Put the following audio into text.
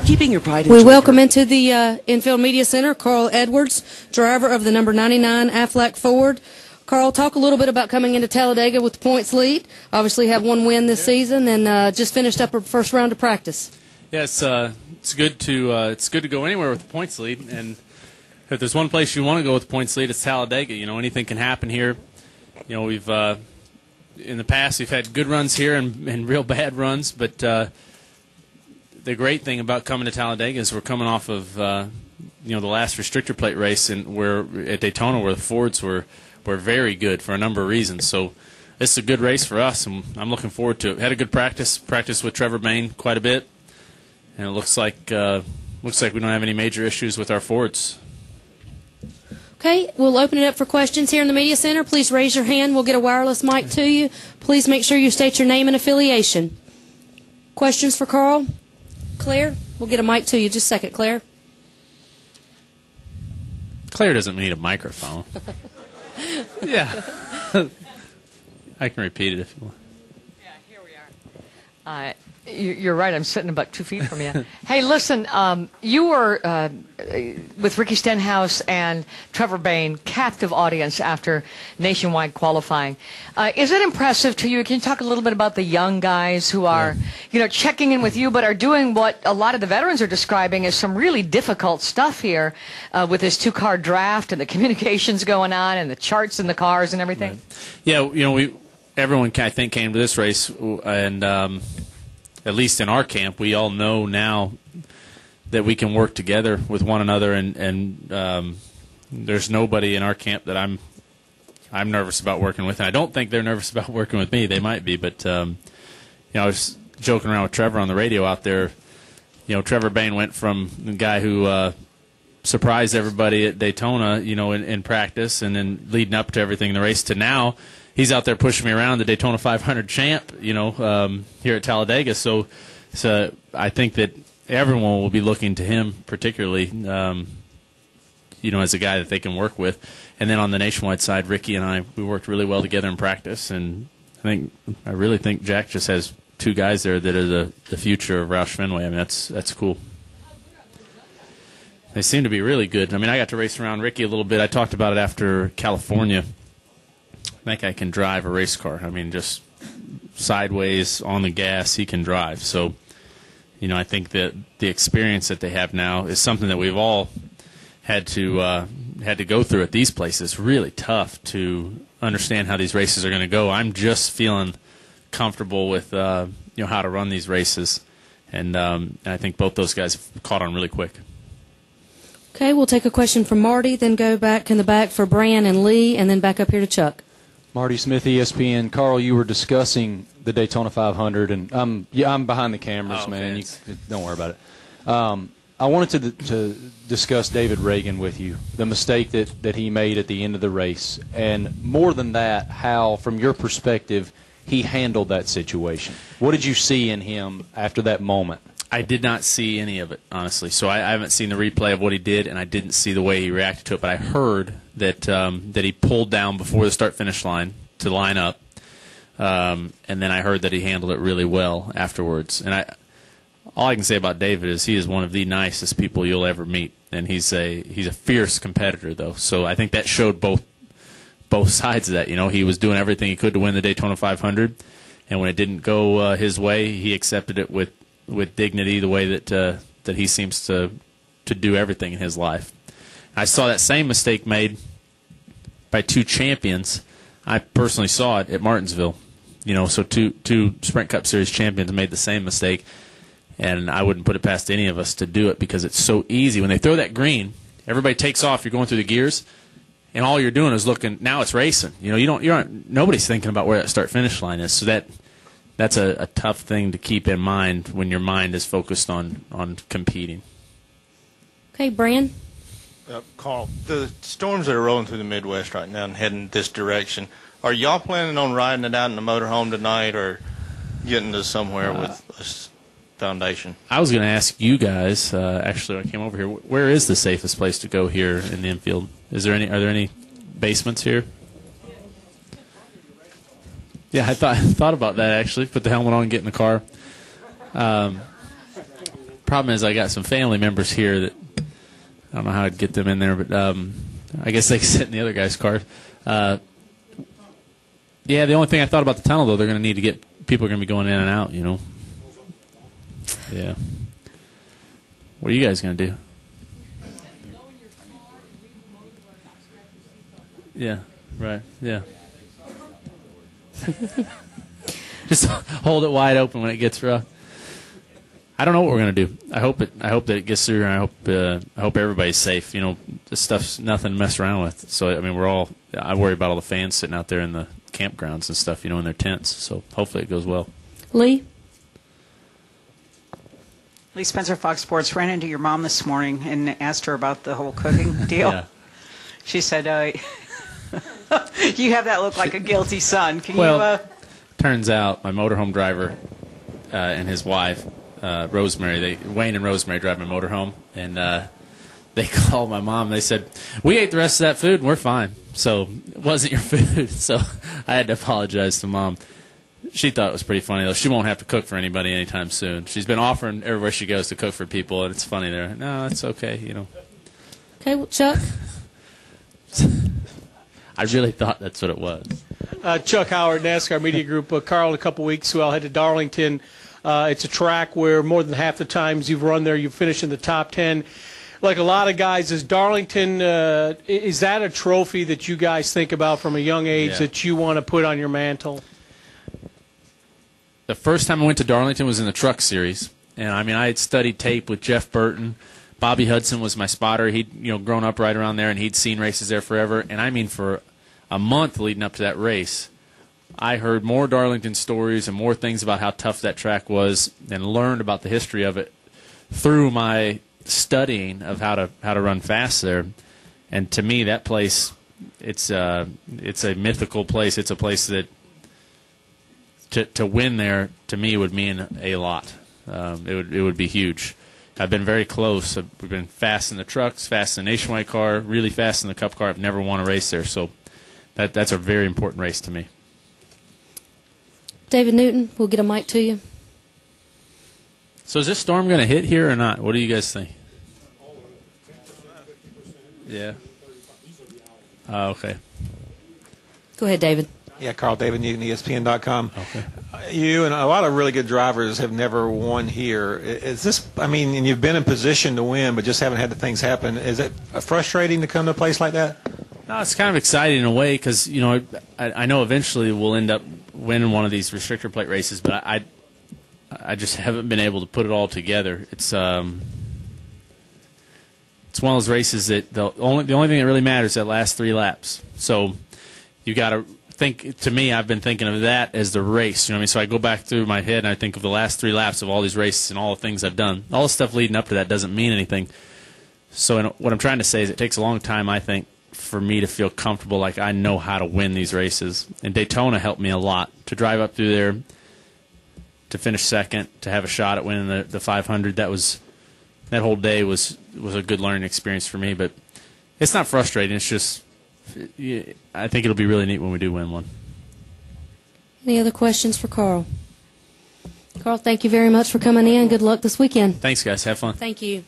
keeping your pride in We Georgia. welcome into the Infield Media Center Carl Edwards, driver of the number 99 Aflac Ford. Carl, talk a little bit about coming into Talladega with the points lead. Obviously have one win this season and just finished up our first round of practice. Yeah, it's good to go anywhere with the points lead, and if there's one place you want to go with the points lead, it's Talladega. You know, anything can happen here. You know, we've in the past we've had good runs here and real bad runs, but the great thing about coming to Talladega is we're coming off of you know, the last restrictor plate race and where at Daytona where the Fords were very good for a number of reasons. So this is a good race for us, and I'm looking forward to it. Had a good practice with Trevor Bayne quite a bit, and it looks like we don't have any major issues with our Fords. Okay, we'll open it up for questions here in the Media Center. Please raise your hand. We'll get a wireless mic to you. Please make sure you state your name and affiliation. Questions for Carl? Claire? We'll get a mic to you. Just a second, Claire. Claire doesn't need a microphone. Yeah. I can repeat it if you want. Yeah, here we are. You're right. I'm sitting about 2 feet from you. Hey, listen, you were with Ricky Stenhouse and Trevor Bayne, captive audience after nationwide qualifying. Is it impressive to you? Can you talk a little bit about the young guys who are, you know, checking in with you, but are doing what a lot of the veterans are describing as some really difficult stuff here with this two-car draft and the communications going on and the charts in the cars and everything? Right. Yeah, you know, everyone I think came to this race and. At least in our camp, we all know now that we can work together with one another, and there's nobody in our camp that I'm nervous about working with. And I don't think they're nervous about working with me. They might be, but you know, I was joking around with Trevor on the radio out there. You know, Trevor Bayne went from the guy who surprised everybody at Daytona, you know, in practice, and then leading up to everything in the race, to now. He's out there pushing me around, the Daytona 500 champ, you know, here at Talladega. So I think that everyone will be looking to him particularly, you know, as a guy that they can work with. And then on the nationwide side, Ricky and we worked really well together in practice. And I really think Jack just has two guys there that are the future of Roush Fenway. I mean, that's cool. They seem to be really good. I mean, I got to race around Ricky a little bit. I talked about it after California. I think I can drive a race car. I mean, just sideways on the gas, he can drive. So, you know, I think that the experience that they have now is something that we've all had to go through at these places. Really tough to understand how these races are going to go. I'm just feeling comfortable with you know, how to run these races, and I think both those guys have caught on really quick. Okay, we'll take a question from Marty, then go back in the back for Bran and Lee, and then back up here to Chuck. Marty Smith, ESPN. Carl, you were discussing the Daytona 500, and I'm behind the cameras, man. Don't worry about it. I wanted to discuss David Reagan with you, the mistake that he made at the end of the race, and more than that, how, from your perspective, he handled that situation. What did you see in him after that moment? I did not see any of it, honestly. So I haven't seen the replay of what he did, and I didn't see the way he reacted to it. But I heard that that he pulled down before the start-finish line to line up, and then I heard that he handled it really well afterwards. And all I can say about David is he is one of the nicest people you'll ever meet, and he's a fierce competitor, though. So I think that showed both sides of that. You know, he was doing everything he could to win the Daytona 500, and when it didn't go his way, he accepted it with dignity, the way that he seems to do everything in his life. I saw that same mistake made by two champions. I personally saw it at Martinsville. You know, so two Sprint Cup Series champions made the same mistake, and I wouldn't put it past any of us to do it because it's so easy. When they throw that green, everybody takes off. You're going through the gears, and all you're doing is looking. Now it's racing. You know, nobody's thinking about where that start-finish line is. So that's a tough thing to keep in mind when your mind is focused on competing. Okay, Bran? Carl, the storms that are rolling through the Midwest right now and heading this direction, are y'all planning on riding it out in the motorhome tonight or getting to somewhere with a foundation? I was going to ask you guys, actually, when I came over here, where is the safest place to go here in the infield? Are there any basements here? Yeah, I thought about that, actually. Put the helmet on and get in the car. problem is I got some family members here that I don't know how I'd get them in there, but I guess they can sit in the other guy's car. Yeah, the only thing I thought about the tunnel, though, they're going to need to get people are going to be going in and out, you know. Yeah. What are you guys going to do? Yeah, right, yeah. Just hold it wide open when it gets rough. I don't know what we're gonna do. I hope that it gets through, and I hope everybody's safe. You know, this stuff's nothing to mess around with. So I mean, I worry about all the fans sitting out there in the campgrounds and stuff, you know, in their tents. So hopefully it goes well. Lee? Lee Spencer, Fox Sports, ran into your mom this morning and asked her about the whole cooking deal. Yeah. She said, you have that look like a guilty son. Can you? Turns out my motorhome driver and his wife, Rosemary, Wayne and Rosemary drive my motorhome, and they called my mom. They said, we ate the rest of that food and we're fine. So it wasn't your food. So I had to apologize to Mom. She thought it was pretty funny, though. She won't have to cook for anybody anytime soon. She's been offering everywhere she goes to cook for people, and it's funny there. No, it's okay, you know. Okay, well, Chuck? I really thought that's what it was. Chuck Howard, NASCAR Media Group. Carl, in a couple weeks, I'll head to Darlington. It's a track where more than half the times you've run there, you finish in the top 10. Like a lot of guys, is Darlington, is that a trophy that you guys think about from a young age that you want to put on your mantle? The first time I went to Darlington was in the Truck Series. And, I mean, I had studied tape with Jeff Burton. Bobby Hudson was my spotter. He'd grown up right around there, and he'd seen races there forever. And, I mean, for a month leading up to that race, I heard more Darlington stories and more things about how tough that track was and learned about the history of it through my studying of how to run fast there. And to me, that place, it's a mythical place. It's a place that to win there, to me, would mean a lot. It would be huge. I've been very close. We've been fast in the trucks, fast in the Nationwide car, really fast in the Cup car. I've never won a race there, so that's a very important race to me. David Newton, we'll get a mic to you. So is this storm going to hit here or not? What do you guys think? Yeah. Okay. Go ahead, David. Yeah, Carl, David Newton, ESPN.com. Okay. You and a lot of really good drivers have never won here. Is this, I mean, and you've been in position to win, but just haven't had the things happen. Is it frustrating to come to a place like that? No, it's kind of exciting in a way because, you know, I know eventually we'll end up winning one of these restrictor plate races, but I just haven't been able to put it all together. It's one of those races that the only thing that really matters is that last 3 laps. So you got to think, to me, I've been thinking of that as the race. You know what I mean? So I go back through my head and I think of the last 3 laps of all these races and all the things I've done. All the stuff leading up to that doesn't mean anything. So what I'm trying to say is it takes a long time, I think, for me to feel comfortable like I know how to win these races. And Daytona helped me a lot to drive up through there, to finish second, to have a shot at winning the 500. That whole day was a good learning experience for me. But it's not frustrating. It's just I think it'll be really neat when we do win one. Any other questions for Carl? Carl, thank you very much for coming in. Good luck this weekend. Thanks, guys. Have fun. Thank you.